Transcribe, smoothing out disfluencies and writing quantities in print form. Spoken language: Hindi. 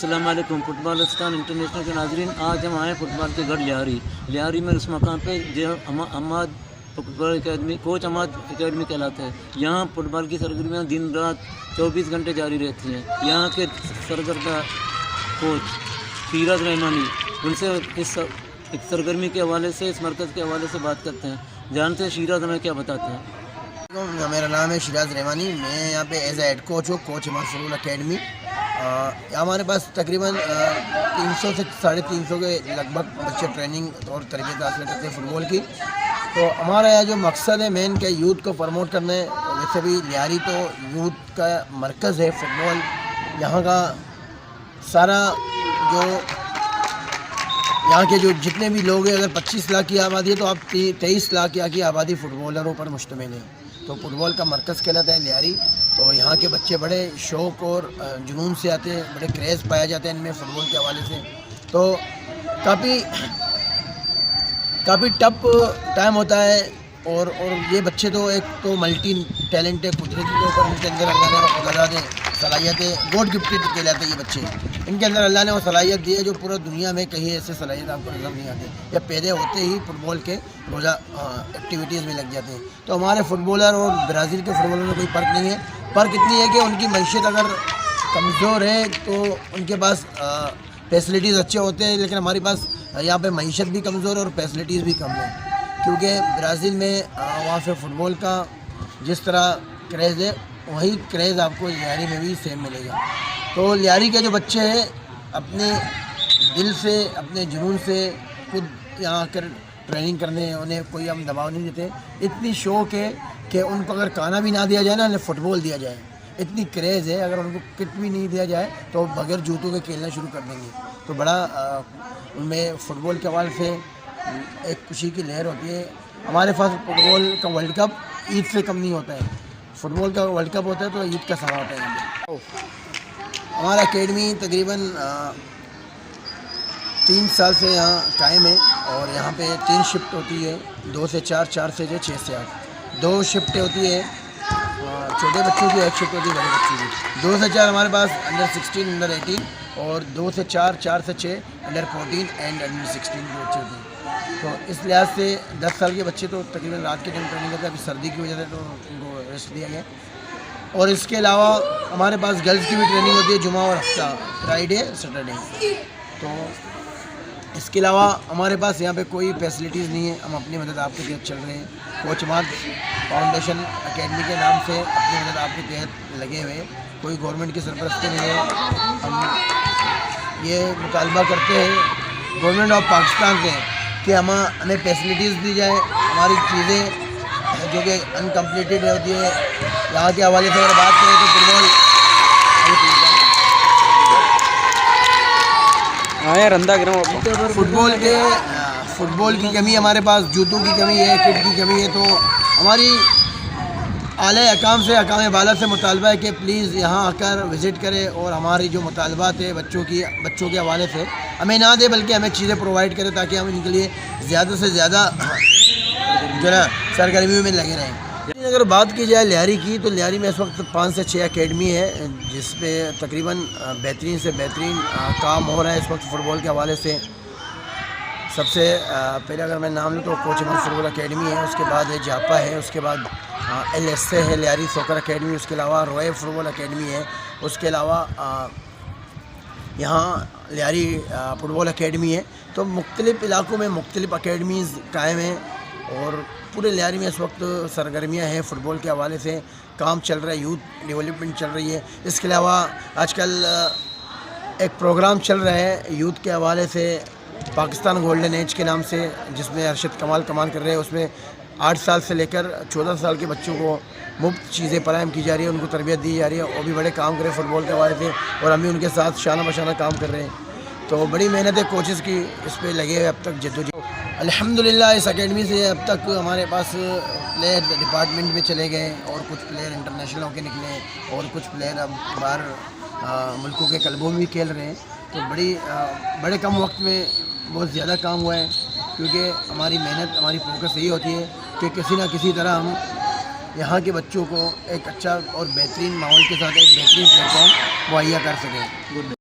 अस्सलाम वालेकुम। फुटबॉलिस्तान इंटरनेशनल के नाजरीन, आज हम आए फुटबॉल के घर लियारी में उस मकाम पे जो Ammad football academy coach Ammad academy कहलाता है। यहाँ फुटबॉल की सरगर्मियाँ दिन रात 24 घंटे जारी रहती हैं। यहाँ के सरगर्दा कोच सीरत रहमानी, उनसे इस सरगर्मी के हवाले से, इस मरकज़ के हवाले से बात करते हैं। जानते हैं सीरत हमें क्या बताते हैं। मेरा नाम है शिराज रहमानी, मैं यहाँ पे एज हेड कोच हूँ, कोच अम्माद फुटबॉल अकेडमी। हमारे पास तकरीबन 300 से 350 के लगभग बच्चे ट्रेनिंग और तरबियत हासिल करते हैं फ़ुटबॉल की। तो हमारा यहाँ जो मकसद है मेन के यूथ को प्रमोट करना है। वैसे भी लियारी तो यूथ का मरकज़ है फुटबॉल। यहाँ का सारा जो यहाँ के जो जितने भी लोग हैं, अगर 25 लाख की आबादी है तो आप 23 लाख की आबादी फ़ुटबॉलरों पर मुश्तमिल है। तो फुटबॉल का मरकज़ कहलाता है लियारी। तो यहाँ के बच्चे बड़े शौक़ और जुनून से आते हैं, बड़े क्रेज़ पाया जाता है इनमें फ़ुटबॉल के हवाले से। तो काफ़ी टफ टाइम होता है। और ये बच्चे तो एक तो मल्टी टैलेंट है, कुदरती के ऊपर इनके अंदर अल्लाह ने खुदा ने सलाहियतें गॉड गिफ्टेड कहलाते हैं ये बच्चे। इनके अंदर अल्लाह ने वो सलाहियत दी है जो पूरा दुनिया में कहीं ऐसे सलाहियत आपको नज़र नहीं आती। या पैदा होते ही फुटबॉल के रोज़ा एक्टिविटीज़ में लग जाते हैं। तो हमारे फुटबॉलर और ब्राज़ील के फुटबॉलर में कोई फ़र्क नहीं है। फ़र्क इतनी है कि उनकी मैशियत अगर कमज़ोर है तो उनके पास फैसिलिटीज़ अच्छे होते हैं, लेकिन हमारे पास यहाँ पे मैशियत भी कमज़ोर और फैसिलिटीज़ भी कम है। क्योंकि ब्राज़ील में वहाँ पे फ़ुटबॉल का जिस तरह क्रेज़ है वही क्रेज़ आपको लियारी में भी सेम मिलेगा। तो लियारी के जो बच्चे हैं अपने दिल से, अपने जुनून से खुद यहाँ आकर ट्रेनिंग करने, उन्हें कोई हम दबाव नहीं देते। इतनी शौक़ है कि उनको अगर खाना भी ना दिया जाए ना, फुटबॉल दिया जाए, इतनी क्रेज़ है। अगर उनको किट भी नहीं दिया जाए तो बगैर जूतों के खेलना शुरू कर देंगे। तो बड़ा उनमें फ़ुटबॉल के हवाले से एक खुशी की लहर होती है। हमारे पास फुटबॉल का वर्ल्ड कप ईद से कम नहीं होता है। फुटबॉल का वर्ल्ड कप होता है तो ईद का समा होता है यहाँ पे। हमारा एकेडमी तकरीबन 3 साल से यहाँ कायम है। और यहाँ पे 3 शिफ्ट होती है, 2 से 4, 4 से 6, 6 से 8। 2 शिफ्टें होती है छोटे बच्चों की, 1 शिफ्ट होती है बड़े बच्चों की। 2 से 4 हमारे पास अंडर 16, अंडर 18, और 2 से 4, 4 से 6 अंडर 14 एंड अंडर 16 के बच्चे होते हैं। तो इस लिहाज से 10 साल के बच्चे तो तकरीबन रात के टाइम ट्रेनिंग करते हैं। अभी सर्दी की वजह से तो उनको रेस्ट दिया गया। और इसके अलावा हमारे पास गर्ल्स की भी ट्रेनिंग होती है, जुमा और हफ्ता, फ्राइडे सैटरडे। तो इसके अलावा हमारे पास यहाँ पे कोई फैसिलिटीज़ नहीं है। हम अपनी मदद आपके तहत चल रहे हैं। कोच अम्माद फाउंडेशन अकेडमी के नाम से अपनी मदद आपके तहत लगे हुए हैं। कोई गवर्नमेंट की सरपरस्ती नहीं है। हम ये मुतालबा करते हैं गवर्नमेंट ऑफ पाकिस्तान से कि हमें फैसिलिटीज़ दी जाए। हमारी चीज़ें जो कि अनकम्प्लीटेड होती है, यहाँ के हवाले से अगर बात करें तो फुटबॉल की कमी, हमारे पास जूतों की कमी है, किट की कमी है। तो हमारी आले हकाम से, हकाम बाला से मुतालबा है कि प्लीज़ यहाँ आकर विज़िट करें और हमारी जो मुतालबात है बच्चों के हवाले से हमें ना दे, बल्कि हमें चीज़ें प्रोवाइड करें ताकि हम इनके लिए ज़्यादा से ज़्यादा जो है सरगर्मियों में लगे रहें। अगर बात की जाए लियारी की, तो लियारी में इस वक्त 5 से 6 अकेडमी है जिस पे तकरीबन बेहतरीन से बेहतरीन काम हो रहा है इस वक्त फ़ुटबॉल के हवाले से। सबसे पहले अगर मैं नाम लूँ तो कोच अम्माद फुटबॉल अकेडमी है, उसके बाद है जापा है, उसके बाद LSA है लियारी सॉकर अकेडमी, उसके अलावा रॉय फुटबॉल अकेडमी है, उसके अलावा यहाँ लियारी फुटबॉल अकेडमी है। तो मुख्तलिफ़ इलाक़ों में मुख्तलिफ़ अकेडमीज़ कायम हैं और पूरे लियारी में इस वक्त सरगर्मियाँ हैं फ़ुटबॉल के हवाले से। काम चल रहा है, यूथ डेवलपमेंट चल रही है। इसके अलावा आजकल एक प्रोग्राम चल रहा है यूथ के हवाले से, पाकिस्तान गोल्डन एज के नाम से, जिसमें अरशद कमाल कर रहे हैं। उसमें 8 साल से लेकर 14 साल के बच्चों को मुफ्त चीज़ें फराहम की जा रही है, उनको तरबियत दी जा रही है। वो भी बड़े काम कर रहे हैं फ़ुटबॉल के हवाले से और हम भी उनके साथ शाना बशाना काम कर रहे हैं। तो बड़ी मेहनत है कोचेज़ की, इस पर लगे हुए अब तक जद्दोजहद। अल्हम्दुलिल्लाह इस अकेडमी से अब तक हमारे पास प्लेयर डिपार्टमेंट में चले गए और कुछ प्लेयर इंटरनेशनल होकर निकले और कुछ प्लेयर अब बाहर मुल्कों के क्लबों में भी खेल रहे हैं। तो बड़े कम वक्त में बहुत ज़्यादा काम हुआ है, क्योंकि हमारी मेहनत, हमारी फोकस यही होती है कि किसी ना किसी तरह हम यहाँ के बच्चों को एक अच्छा और बेहतरीन माहौल के साथ एक बेहतरीन प्लेटफॉर्म मुहैया कर सकें।